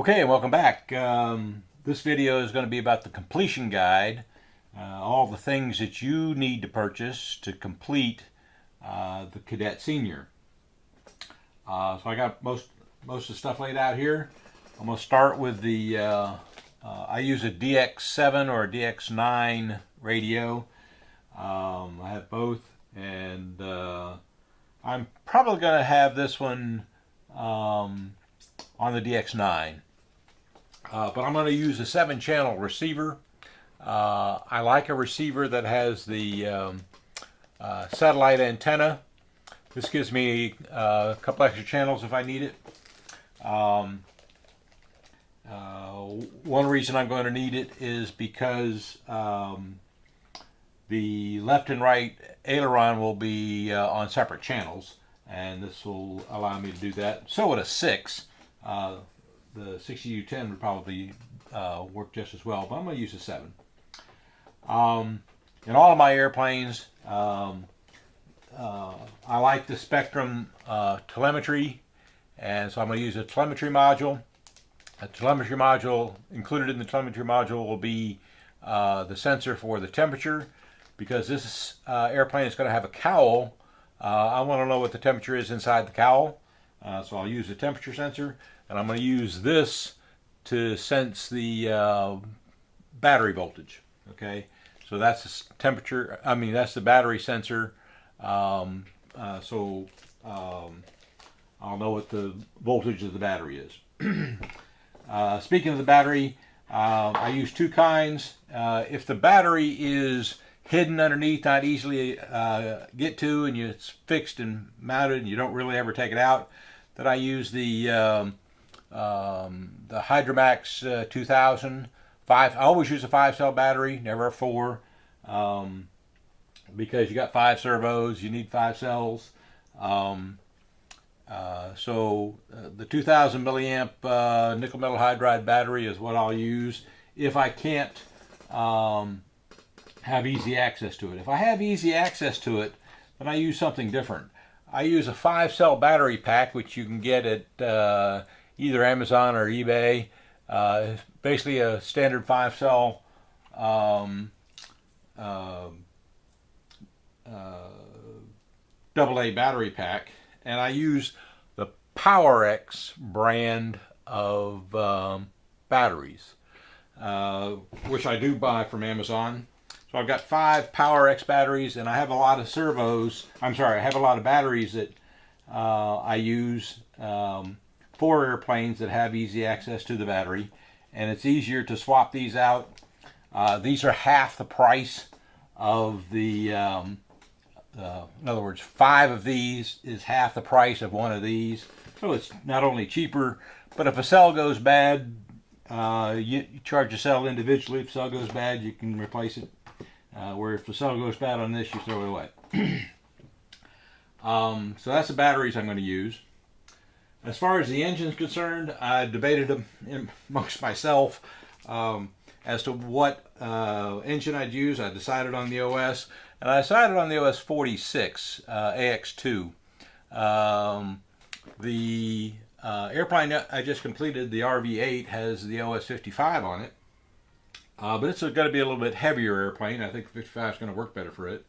Okay, welcome back. This video is going to be about the completion guide, all the things that you need to purchase to complete the Kadet Senior. So I got most of the stuff laid out here. I'm going to start with the, I use a DX7 or a DX9 radio. I have both, and I'm probably going to have this one on the DX9. But I'm going to use a 7-channel receiver. I like a receiver that has the satellite antenna. This gives me a couple extra channels if I need it. One reason I'm going to need it is because the left and right aileron will be on separate channels, and this will allow me to do that. So would a 6. The 60U10 would probably work just as well, but I'm going to use a 7. In all of my airplanes, I like the Spectrum telemetry, and so I'm going to use a telemetry module. A telemetry module, included in the telemetry module will be the sensor for the temperature, because this airplane is going to have a cowl. I want to know what the temperature is inside the cowl, so I'll use the temperature sensor. And I'm going to use this to sense the battery voltage. Okay, so that's the temperature. I mean, that's the battery sensor. I'll know what the voltage of the battery is. Speaking of the battery, I use 2 kinds. If the battery is hidden underneath, not easily get to, and it's fixed and mounted, and you don't really ever take it out, then I use the Hydromax 2000. I always use a 5-cell battery, never a 4, because you got 5 servos, you need 5 cells. The 2000 milliamp nickel metal hydride battery is what I'll use if I can't have easy access to it. If I have easy access to it, then I use something different. I use a 5-cell battery pack, which you can get at either Amazon or eBay. Basically a standard 5-cell AA battery pack, and I use the PowerX brand of batteries, which I do buy from Amazon. So I've got 5 PowerX batteries, and I have a lot of servos. I have a lot of batteries that I use for airplanes that have easy access to the battery, and it's easier to swap these out. These are half the price of the, in other words, 5 of these is half the price of 1 of these. So it's not only cheaper, but if a cell goes bad, you charge a cell individually. If a cell goes bad, you can replace it. Where if the cell goes bad on this, you throw it away. So that's the batteries I'm going to use. As far as the engine's concerned, I debated them amongst myself as to what engine I'd use. I decided on the OS, and I decided on the OS 46 AX2. The airplane I just completed, the RV8, has the OS 55 on it, but it's going to be a little bit heavier airplane. I think the 55 is going to work better for it.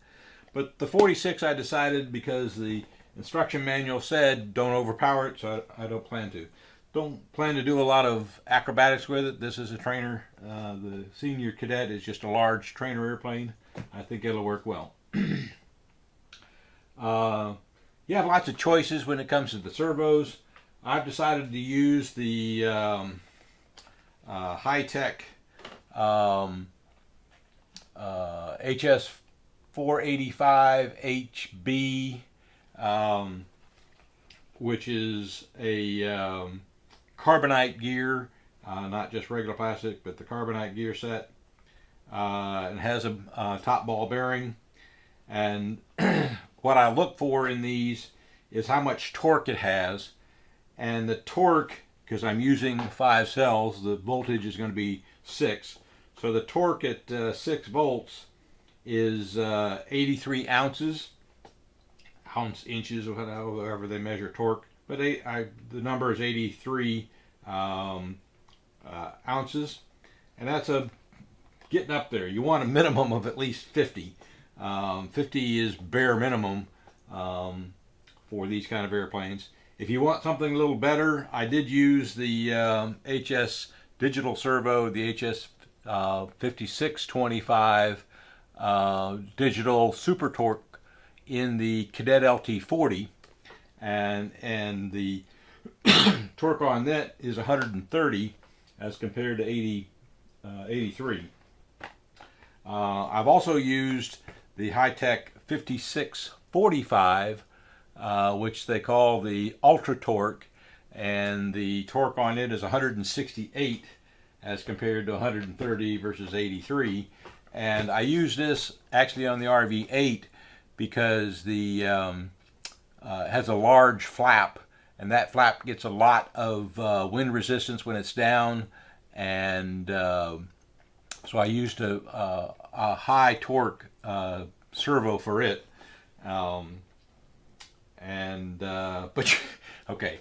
But the 46 I decided because the instruction manual said don't overpower it, so I don't plan to. Don't plan to do a lot of acrobatics with it. This is a trainer. The Senior Cadet is just a large trainer airplane. I think it'll work well. You have lots of choices when it comes to the servos. I've decided to use the high-tech HS485HB, which is a carbonite gear, not just regular plastic, but the carbonite gear set. It has a top ball bearing, and what I look for in these is how much torque it has, and the torque, because I'm using 5 cells, the voltage is going to be 6, so the torque at 6 volts is 83 ounces, inches, or however they measure torque, but the number is 83 ounces, and that's getting up there. You want a minimum of at least 50. 50 is bare minimum for these kind of airplanes. If you want something a little better, I did use the HS digital servo, the HS 5625 digital super torque in the Cadet LT40, and the torque on that is 130 as compared to 83. I've also used the high-tech 5645, which they call the Ultra Torque, and the torque on it is 168 as compared to 130 versus 83. And I use this actually on the RV8 because the has a large flap, and that flap gets a lot of wind resistance when it's down, and so I used a high torque servo for it. But okay,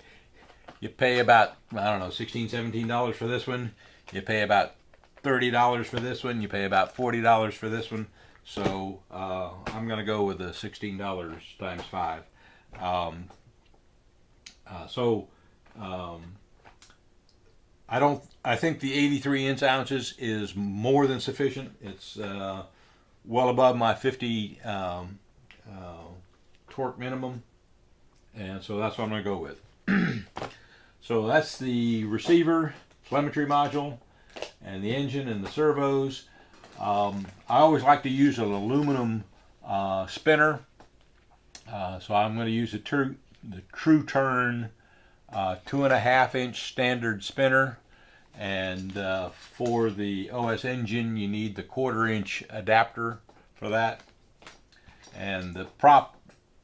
you pay about, I don't know, $16, $17 for this one. You pay about $30 for this one. You pay about $40 for this one. So I'm going to go with the $16 times 5. I think the 83 ounces is more than sufficient. It's well above my 50 torque minimum, and so that's what I'm going to go with. So that's the receiver, telemetry module, and the engine and the servos. I always like to use an aluminum spinner, so I'm going to use the True Turn 2.5-inch standard spinner, and for the OS engine you need the 1/4-inch adapter for that. And the prop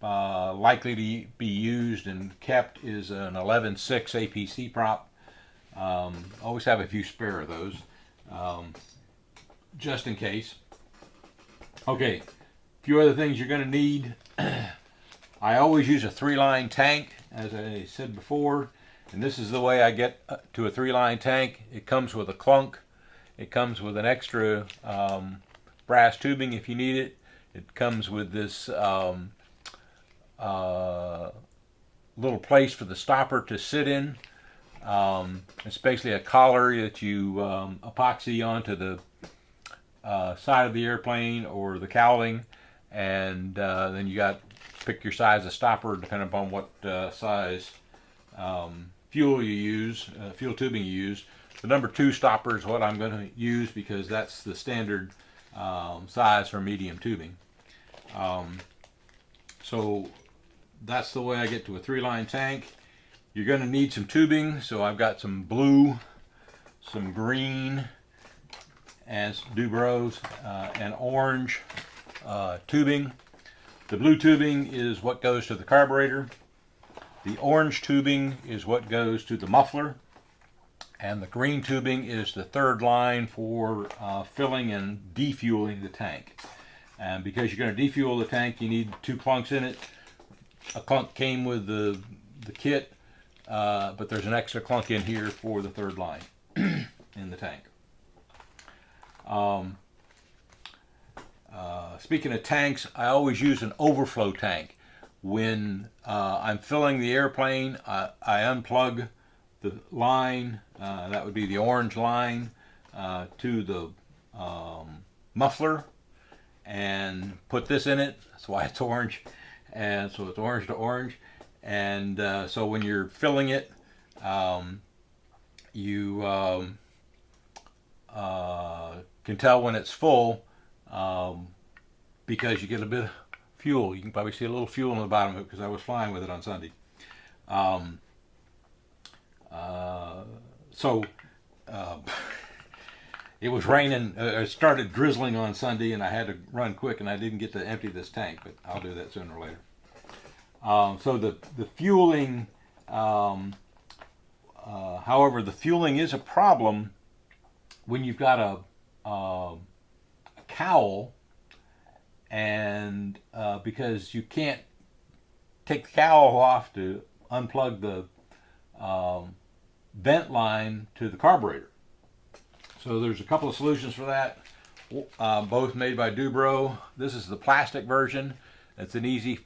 likely to be used and kept is an 11.6 APC prop. Always have a few spare of those, just in case. Okay, a few other things you're going to need. I always use a 3-line tank, as I said before, and this is the way I get to a 3-line tank. It comes with a clunk. It comes with an extra brass tubing if you need it. It comes with this little place for the stopper to sit in. It's basically a collar that you epoxy onto the side of the airplane or the cowling, and then you got pick your size of stopper depending upon what size fuel you use, fuel tubing you use. The number 2 stopper is what I'm going to use because that's the standard size for medium tubing. So that's the way I get to a 3-line tank. You're going to need some tubing, so I've got some blue, some green, and Dubros, and orange tubing. The blue tubing is what goes to the carburetor. The orange tubing is what goes to the muffler. And the green tubing is the 3rd line for filling and defueling the tank. And because you're going to defuel the tank, you need 2 clunks in it. A clunk came with the kit, but there's an extra clunk in here for the 3rd line in the tank. Speaking of tanks, I always use an overflow tank. When I'm filling the airplane, I unplug the line, that would be the orange line, to the muffler, and put this in it. That's why it's orange, and so it's orange to orange. And so when you're filling it, you can tell when it's full because you get a bit of fuel. You can probably see a little fuel on the bottom of it because I was flying with it on Sunday. It was raining. It started drizzling on Sunday, and I had to run quick, and I didn't get to empty this tank, but I'll do that sooner or later. So the fueling, however, the fueling is a problem when you've got a cowl, and because you can't take the cowl off to unplug the vent line to the carburetor. So there's a couple of solutions for that, both made by Dubro. This is the plastic version. It's an easy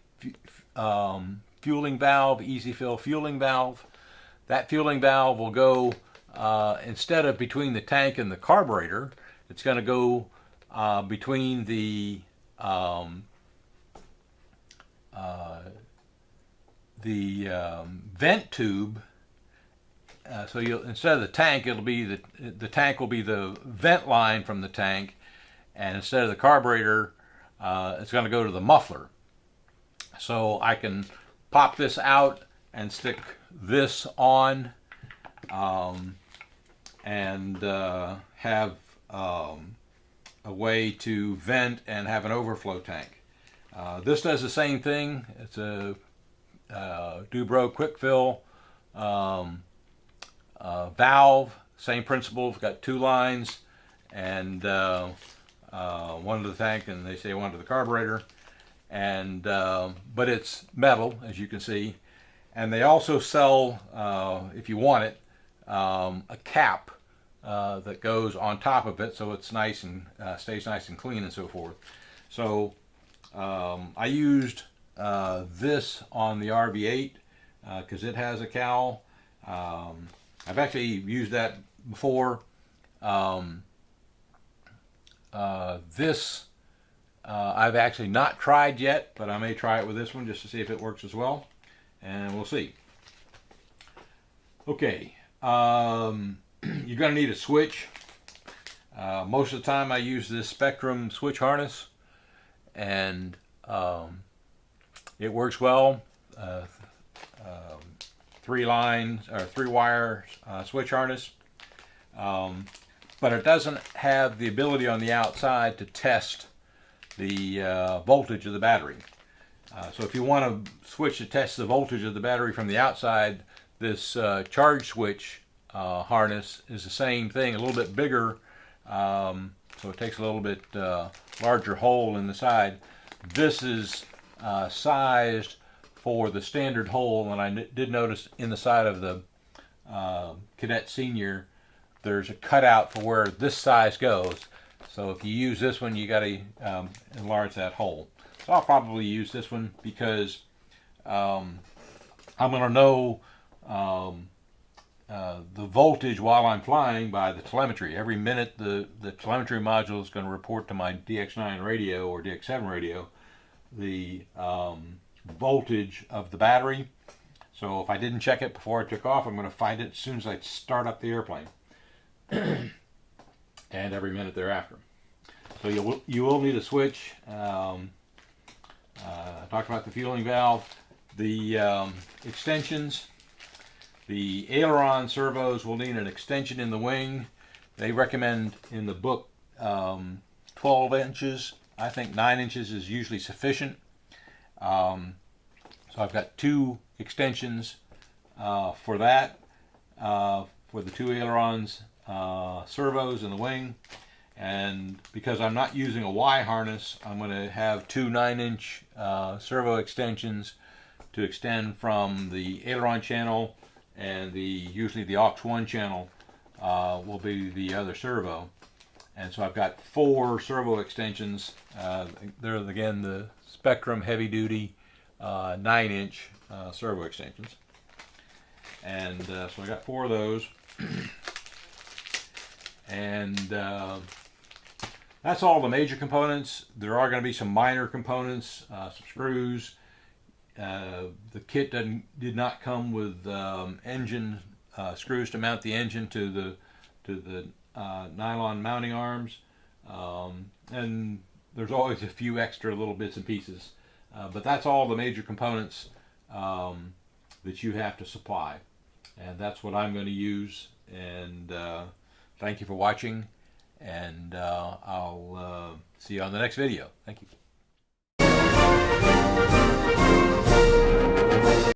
fueling valve, easy fill fueling valve. That fueling valve will go, instead of between the tank and the carburetor, it's going to go between the vent tube. So instead of the tank, it'll be the tank will be the vent line from the tank, and instead of the carburetor, it's going to go to the muffler. So I can pop this out and stick this on, and have a way to vent and have an overflow tank. This does the same thing. It's a Dubro quick fill valve, same principle. It's got two lines, and one to the tank, and they say one to the carburetor. And but it's metal, as you can see. And they also sell, if you want it, a cap that goes on top of it, so it's nice and stays nice and clean and so forth. So I used this on the RV8 because it has a cowl. I've actually used that before. This I've actually not tried yet, but I may try it with this one just to see if it works as well, and we'll see. Okay, you're going to need a switch. Most of the time I use this Spectrum switch harness, and it works well. 3-wire switch harness, but it doesn't have the ability on the outside to test the voltage of the battery. So if you want to switch to test the voltage of the battery from the outside, this charge switch harness is the same thing, a little bit bigger, so it takes a little bit larger hole in the side. This is sized for the standard hole, and I did notice in the side of the Kadet Senior there's a cutout for where this size goes. So if you use this one, you got to enlarge that hole. So I'll probably use this one because I'm going to know the voltage while I'm flying by the telemetry. Every minute the telemetry module is going to report to my DX9 radio or DX7 radio the voltage of the battery. So if I didn't check it before I took off, I'm going to find it as soon as I start up the airplane. And every minute thereafter. So you will need a switch. I talked about the fueling valve, the extensions. The aileron servos will need an extension in the wing. They recommend in the book 12 inches. I think 9 inches is usually sufficient. So I've got 2 extensions for that, for the 2 ailerons servos in the wing. And because I'm not using a Y harness, I'm going to have 2 9-inch servo extensions to extend from the aileron channel, and usually the aux1 channel will be the other servo. And so I've got 4 servo extensions. They're again the Spectrum heavy duty 9-inch servo extensions. And so I got 4 of those. And that's all the major components. There are going to be some minor components, some screws. The kit did not come with engine screws to mount the engine to the nylon mounting arms, and there's always a few extra little bits and pieces, but that's all the major components that you have to supply, and that's what I'm going to use. And thank you for watching, and I'll see you on the next video. Thank you.